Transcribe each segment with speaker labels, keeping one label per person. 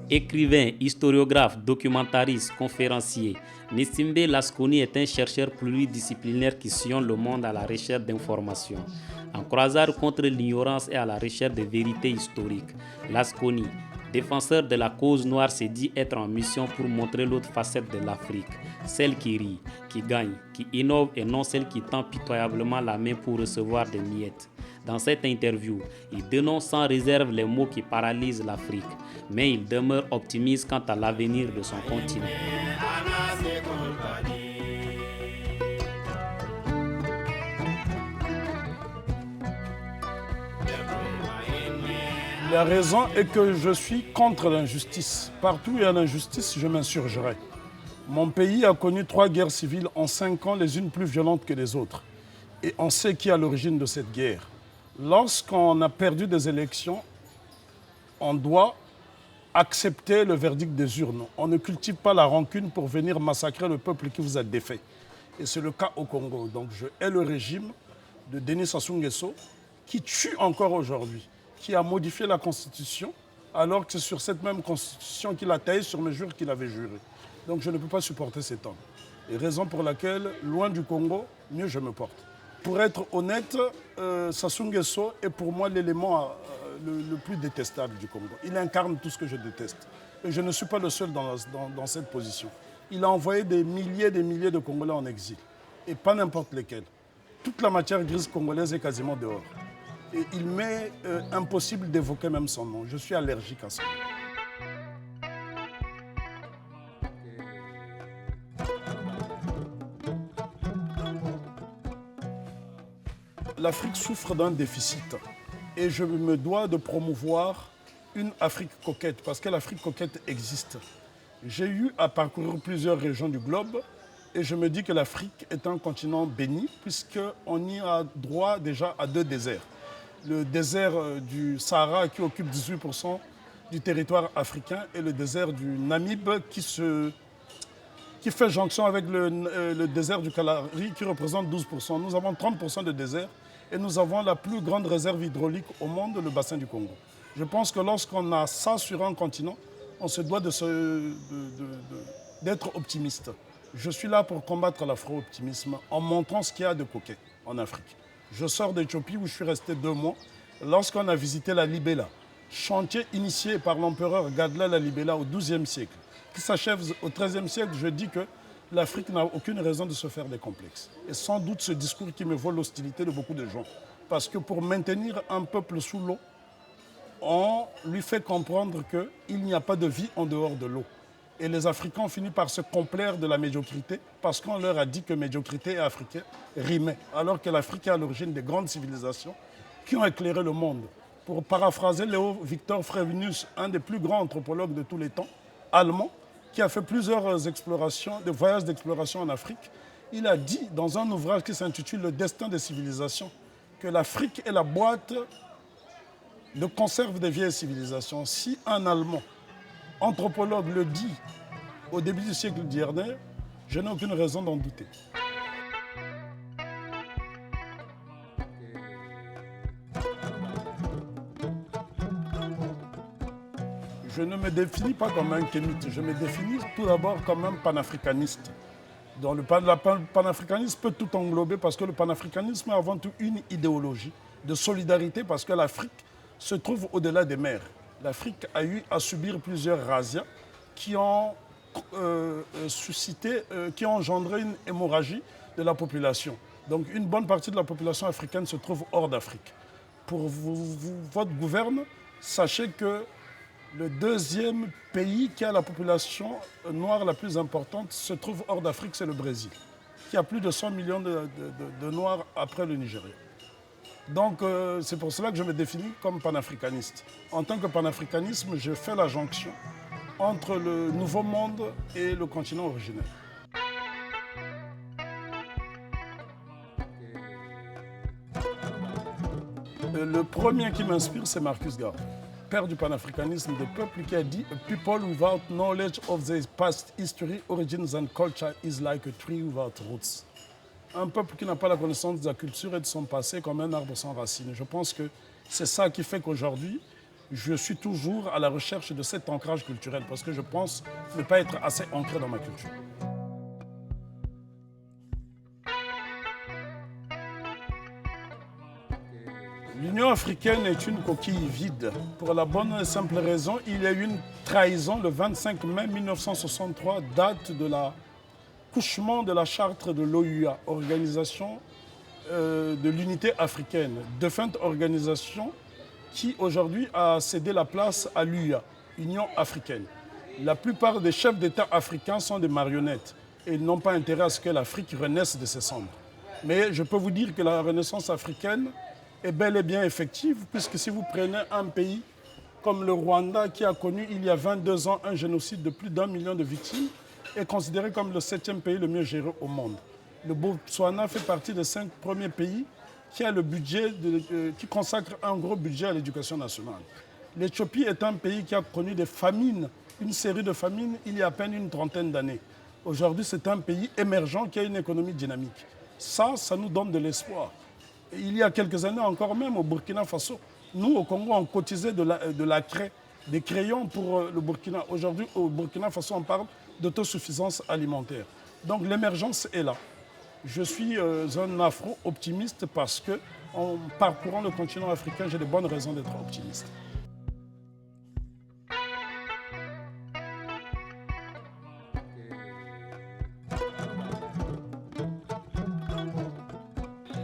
Speaker 1: Écrivain, historiographe, documentariste, conférencier, Nissimbe Lasconi est un chercheur pluridisciplinaire qui sillonne le monde à la recherche d'informations. En croisade contre l'ignorance et à la recherche de vérités historiques, Lasconi, défenseur de la cause noire, s'est dit être en mission pour montrer l'autre facette de l'Afrique, celle qui rit, qui gagne, qui innove et non celle qui tend pitoyablement la main pour recevoir des miettes. Dans cette interview, il dénonce sans réserve les maux qui paralysent l'Afrique, mais il demeure optimiste quant à l'avenir de son continent.
Speaker 2: La raison est que je suis contre l'injustice. Partout où il y a l'injustice, je m'insurgerai. Mon pays a connu 3 guerres civiles en 5 ans, les unes plus violentes que les autres. Et on sait qui est à l'origine de cette guerre. Lorsqu'on a perdu des élections, on doit accepter le verdict des urnes. On ne cultive pas la rancune pour venir massacrer le peuple qui vous a défait. Et c'est le cas au Congo. Donc je hais le régime de Denis Sassou Nguesso qui tue encore aujourd'hui, qui a modifié la Constitution, alors que c'est sur cette même Constitution qu'il a taillé sur mesure qu'il avait juré. Donc je ne peux pas supporter cet homme. Et raison pour laquelle, loin du Congo, mieux je me porte. Pour être honnête, Sassou Nguesso est pour moi l'élément le plus détestable du Congo. Il incarne tout ce que je déteste. Et je ne suis pas le seul dans cette position. Il a envoyé des milliers de Congolais en exil. Et pas n'importe lesquels. Toute la matière grise congolaise est quasiment dehors. Et il m'est impossible d'évoquer même son nom. Je suis allergique à ça. L'Afrique souffre d'un déficit et je me dois de promouvoir une Afrique coquette parce que l'Afrique coquette existe. J'ai eu à parcourir plusieurs régions du globe et je me dis que l'Afrique est un continent béni puisqu'on y a droit déjà à 2 déserts. Le désert du Sahara qui occupe 18% du territoire africain et le désert du Namib qui fait jonction avec le désert du Kalahari qui représente 12%. Nous avons 30% de désert et nous avons la plus grande réserve hydraulique au monde, le bassin du Congo. Je pense que lorsqu'on a ça sur un continent, on se doit d'être optimiste. Je suis là pour combattre l'afro-optimisme en montrant ce qu'il y a de coquet en Afrique. Je sors d'Éthiopie où je suis resté 2 mois. Lorsqu'on a visité la Libella, chantier initié par l'empereur Gadla la Libella au XIIe siècle, qui s'achève au XIIIe siècle, je dis que l'Afrique n'a aucune raison de se faire des complexes. Et sans doute ce discours qui me vaut l'hostilité de beaucoup de gens. Parce que pour maintenir un peuple sous l'eau, on lui fait comprendre qu'il n'y a pas de vie en dehors de l'eau. Et les Africains ont fini par se complaire de la médiocrité parce qu'on leur a dit que médiocrité et africain rimaient. Alors que l'Afrique est à l'origine des grandes civilisations qui ont éclairé le monde. Pour paraphraser Léo Victor Frébinus, un des plus grands anthropologues de tous les temps, allemand, qui a fait plusieurs explorations, des voyages d'exploration en Afrique, il a dit dans un ouvrage qui s'intitule Le destin des civilisations que l'Afrique est la boîte de conserve des vieilles civilisations. Si un Allemand, anthropologue, le dit au début du siècle dernier, je n'ai aucune raison d'en douter. Je ne me définis pas comme un kémite, je me définis tout d'abord comme un panafricaniste. Donc le panafricanisme peut tout englober parce que le panafricanisme est avant tout une idéologie de solidarité parce que l'Afrique se trouve au-delà des mers. L'Afrique a eu à subir plusieurs razzias qui ont qui ont engendré une hémorragie de la population. Donc une bonne partie de la population africaine se trouve hors d'Afrique. Pour votre gouverne, sachez que le 2e pays qui a la population noire la plus importante se trouve hors d'Afrique, c'est le Brésil, qui a plus de 100 millions de Noirs après le Nigeria. Donc c'est pour cela que je me définis comme panafricaniste. En tant que panafricanisme, je fais la jonction entre le Nouveau Monde et le continent originel. Le premier qui m'inspire, c'est Marcus Garvey, père du panafricanisme des peuples, qui a dit « A people without knowledge of their past history, origins and culture is like a tree without roots ». Un peuple qui n'a pas la connaissance de sa culture et de son passé comme un arbre sans racines. Je pense que c'est ça qui fait qu'aujourd'hui, je suis toujours à la recherche de cet ancrage culturel parce que je pense ne pas être assez ancré dans ma culture. L'Union africaine est une coquille vide. Pour la bonne et simple raison, il y a eu une trahison le 25 mai 1963, date de l'accouchement de la charte de l'OUA, Organisation de l'Unité africaine, défunte organisation qui aujourd'hui a cédé la place à l'UA, Union africaine. La plupart des chefs d'État africains sont des marionnettes et ils n'ont pas intérêt à ce que l'Afrique renaisse de ses cendres. Mais je peux vous dire que la renaissance africaine est bel et bien effective, puisque si vous prenez un pays comme le Rwanda, qui a connu il y a 22 ans un génocide de plus d'1 million de victimes, est considéré comme le 7e pays le mieux géré au monde. Le Botswana fait partie des 5 premiers pays qui a le budget qui consacre un gros budget à l'éducation nationale. L'Éthiopie est un pays qui a connu des famines, une série de famines il y a à peine une trentaine d'années. Aujourd'hui, c'est un pays émergent qui a une économie dynamique. Ça nous donne de l'espoir. Il y a quelques années encore même au Burkina Faso, nous au Congo on cotisait de la craie, des crayons pour le Burkina. Aujourd'hui au Burkina Faso on parle d'autosuffisance alimentaire. Donc l'émergence est là. Je suis un afro-optimiste parce que en parcourant le continent africain, j'ai de bonnes raisons d'être optimiste.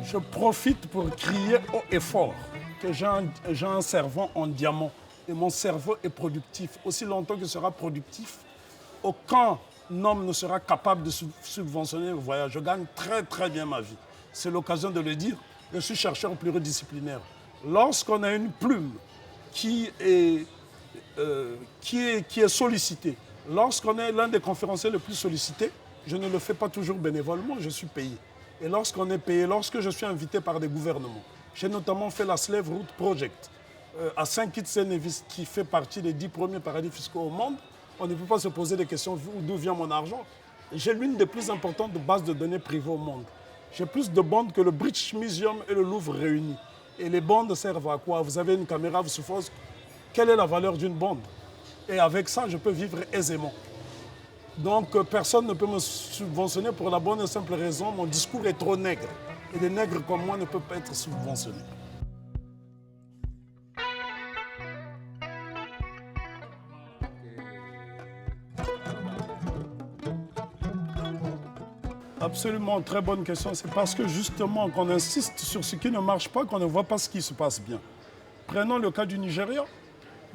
Speaker 2: Je profite pour crier haut et fort que j'ai un cerveau en diamant et mon cerveau est productif. Aussi longtemps qu'il sera productif, aucun homme ne sera capable de subventionner le voyage. Je gagne très très bien ma vie. C'est l'occasion de le dire. Je suis chercheur pluridisciplinaire. Lorsqu'on a une plume qui est sollicitée, lorsqu'on est l'un des conférenciers les plus sollicités, je ne le fais pas toujours bénévolement, je suis payé. Et lorsqu'on est payé, lorsque je suis invité par des gouvernements, j'ai notamment fait la Slave Route Project à Saint-Kitts-et-Nevis, qui fait partie des 10 premiers paradis fiscaux au monde. On ne peut pas se poser des questions d'où vient mon argent. J'ai l'une des plus importantes bases de données privées au monde. J'ai plus de bondes que le British Museum et le Louvre réunis. Et les bondes servent à quoi? Vous avez une caméra, vous suppose quelle est la valeur d'une bonde? Et avec ça, je peux vivre aisément. Donc personne ne peut me subventionner pour la bonne et simple raison, mon discours est trop nègre. Et des nègres comme moi ne peuvent pas être subventionnés. Absolument, très bonne question. C'est parce que justement qu'on insiste sur ce qui ne marche pas qu'on ne voit pas ce qui se passe bien. Prenons le cas du Nigeria.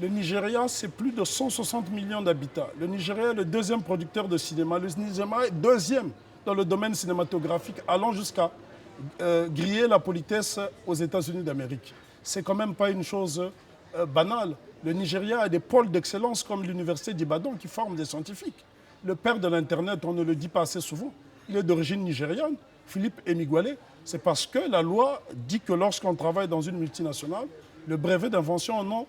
Speaker 2: Le Nigeria, c'est plus de 160 millions d'habitants. Le Nigeria est le deuxième producteur de cinéma. Le Nigeria est deuxième dans le domaine cinématographique, allant jusqu'à griller la politesse aux États-Unis d'Amérique. C'est quand même pas une chose banale. Le Nigeria a des pôles d'excellence comme l'université d'Ibadan qui forment des scientifiques. Le père de l'Internet, on ne le dit pas assez souvent, il est d'origine nigériane, Philippe Emigwale. C'est parce que la loi dit que lorsqu'on travaille dans une multinationale, le brevet d'invention au nom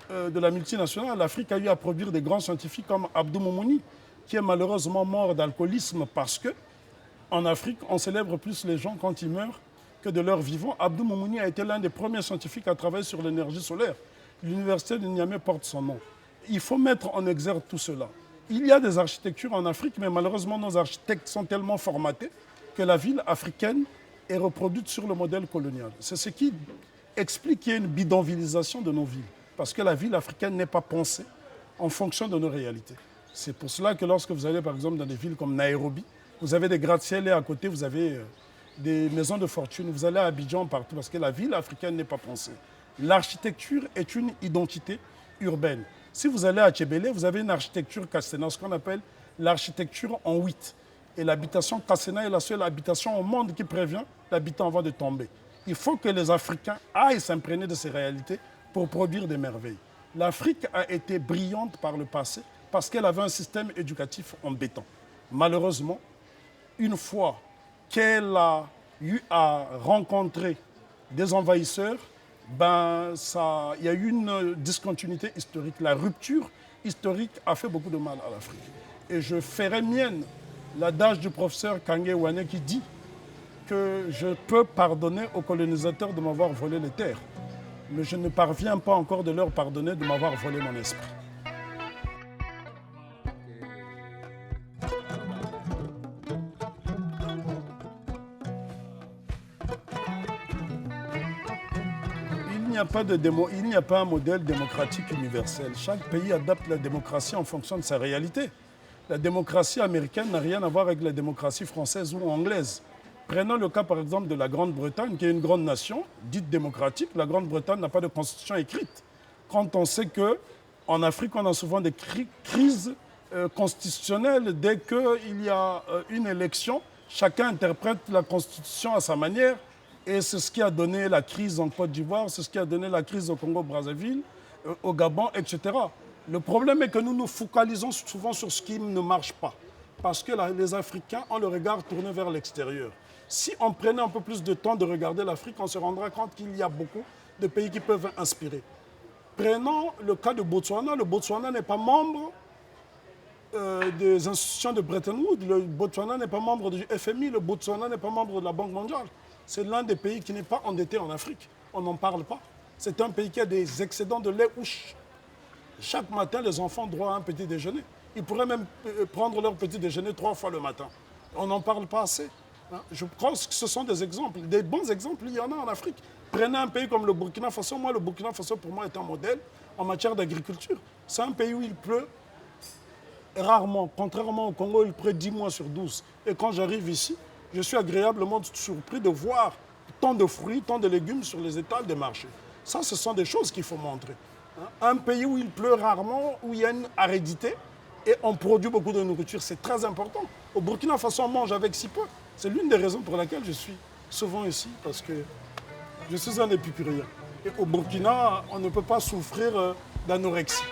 Speaker 2: de la multinationale, l'Afrique a eu à produire des grands scientifiques comme Abdou Moumouni, qui est malheureusement mort d'alcoolisme parce que en Afrique, on célèbre plus les gens quand ils meurent que de leur vivant. Abdou Moumouni a été l'un des premiers scientifiques à travailler sur l'énergie solaire. L'université de Niamey porte son nom. Il faut mettre en exergue tout cela. Il y a des architectures en Afrique, mais malheureusement, nos architectes sont tellement formatés que la ville africaine est reproduite sur le modèle colonial. C'est ce qui explique qu'il y ait une bidonvillisation de nos villes. Parce que la ville africaine n'est pas pensée en fonction de nos réalités. C'est pour cela que lorsque vous allez par exemple dans des villes comme Nairobi, vous avez des gratte-ciel et à côté vous avez des maisons de fortune. Vous allez à Abidjan partout parce que la ville africaine n'est pas pensée. L'architecture est une identité urbaine. Si vous allez à Tchébélé, vous avez une architecture Cassena, ce qu'on appelle l'architecture en 8. Et l'habitation Cassena est la seule habitation au monde qui prévient l'habitant avant de tomber. Il faut que les Africains aillent s'imprégner de ces réalités pour produire des merveilles. L'Afrique a été brillante par le passé parce qu'elle avait un système éducatif en béton. Malheureusement, une fois qu'elle a eu à rencontrer des envahisseurs, il y a eu une discontinuité historique. La rupture historique a fait beaucoup de mal à l'Afrique. Et je ferai mienne l'adage du professeur Kangé Wane qui dit que je peux pardonner aux colonisateurs de m'avoir volé les terres. mais je ne parviens pas encore de leur pardonner de m'avoir volé mon esprit. Il n'y a pas un modèle démocratique universel. Chaque pays adapte la démocratie en fonction de sa réalité. La démocratie américaine n'a rien à voir avec la démocratie française ou anglaise. Prenons le cas par exemple de la Grande-Bretagne, qui est une grande nation, dite démocratique. La Grande-Bretagne n'a pas de constitution écrite. Quand on sait qu'en Afrique, on a souvent des crises constitutionnelles. Dès qu'il y a une élection, chacun interprète la constitution à sa manière. Et c'est ce qui a donné la crise en Côte d'Ivoire, c'est ce qui a donné la crise au Congo-Brazzaville, au Gabon, etc. Le problème est que nous nous focalisons souvent sur ce qui ne marche pas. Parce que les Africains ont le regard tourné vers l'extérieur. Si on prenait un peu plus de temps de regarder l'Afrique, on se rendra compte qu'il y a beaucoup de pays qui peuvent inspirer. Prenons le cas de Botswana. Le Botswana n'est pas membre des institutions de Bretton Woods. Le Botswana n'est pas membre du FMI. Le Botswana n'est pas membre de la Banque mondiale. C'est l'un des pays qui n'est pas endetté en Afrique. On n'en parle pas. C'est un pays qui a des excédents de lait ouche. Chaque matin, les enfants ont droit à un petit déjeuner. Ils pourraient même prendre leur petit déjeuner 3 fois le matin. On n'en parle pas assez. Je pense que ce sont des exemples. Des bons exemples, il y en a en Afrique. Prenez un pays comme le Burkina Faso. Moi, le Burkina Faso, pour moi, est un modèle en matière d'agriculture. C'est un pays où il pleut rarement. Contrairement au Congo, il pleut 10 mois sur 12. Et quand j'arrive ici, je suis agréablement surpris de voir tant de fruits, tant de légumes sur les étals des marchés. Ça, ce sont des choses qu'il faut montrer. Un pays où il pleut rarement, où il y a une aridité et on produit beaucoup de nourriture, c'est très important. Au Burkina Faso, on mange avec si peu. C'est l'une des raisons pour laquelle je suis souvent ici, parce que je suis un épicurien. Et au Burkina, on ne peut pas souffrir d'anorexie.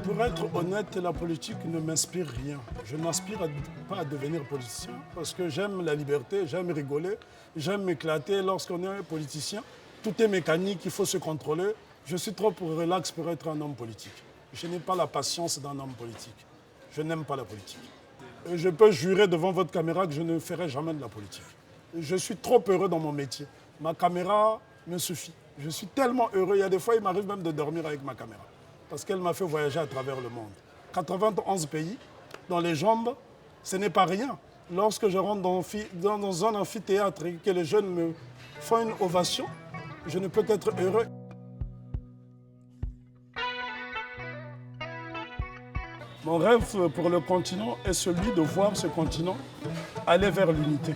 Speaker 2: Pour être honnête, la politique ne m'inspire rien. Je n'aspire pas à devenir politicien parce que j'aime la liberté, j'aime rigoler, j'aime m'éclater. Lorsqu'on est politicien, tout est mécanique, il faut se contrôler. Je suis trop relax pour être un homme politique. Je n'ai pas la patience d'un homme politique. Je n'aime pas la politique. Et je peux jurer devant votre caméra que je ne ferai jamais de la politique. Je suis trop heureux dans mon métier. Ma caméra me suffit. Je suis tellement heureux. Il y a des fois, il m'arrive même de dormir avec ma caméra. Parce qu'elle m'a fait voyager à travers le monde. 91 pays, dans les jambes, ce n'est pas rien. Lorsque je rentre dans un amphithéâtre et que les jeunes me font une ovation, je ne peux qu'être heureux. Mon rêve pour le continent est celui de voir ce continent aller vers l'unité.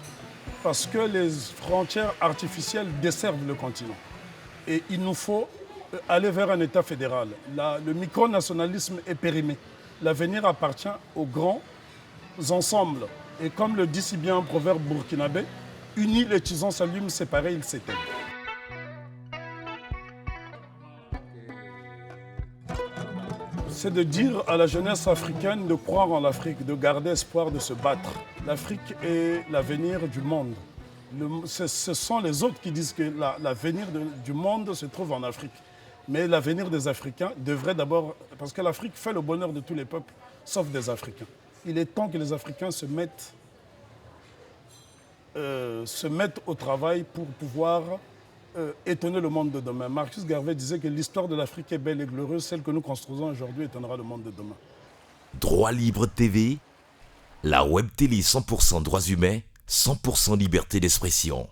Speaker 2: Parce que les frontières artificielles desservent le continent. Et il nous faut aller vers un État fédéral. Le micronationalisme est périmé. L'avenir appartient aux grands ensembles. Et comme le dit si bien un proverbe burkinabé, unis les tisons s'allument, séparés ils s'éteignent. C'est de dire à la jeunesse africaine de croire en l'Afrique, de garder espoir, de se battre. L'Afrique est l'avenir du monde. Ce sont les autres qui disent que l'avenir du monde se trouve en Afrique. Mais l'avenir des Africains devrait d'abord... Parce que l'Afrique fait le bonheur de tous les peuples, sauf des Africains. Il est temps que les Africains se mettent au travail pour pouvoir étonner le monde de demain. Marcus Garvey disait que l'histoire de l'Afrique est belle et glorieuse. Celle que nous construisons aujourd'hui étonnera le monde de demain.
Speaker 3: Droit Libre TV, la web télé 100% droits humains, 100% liberté d'expression.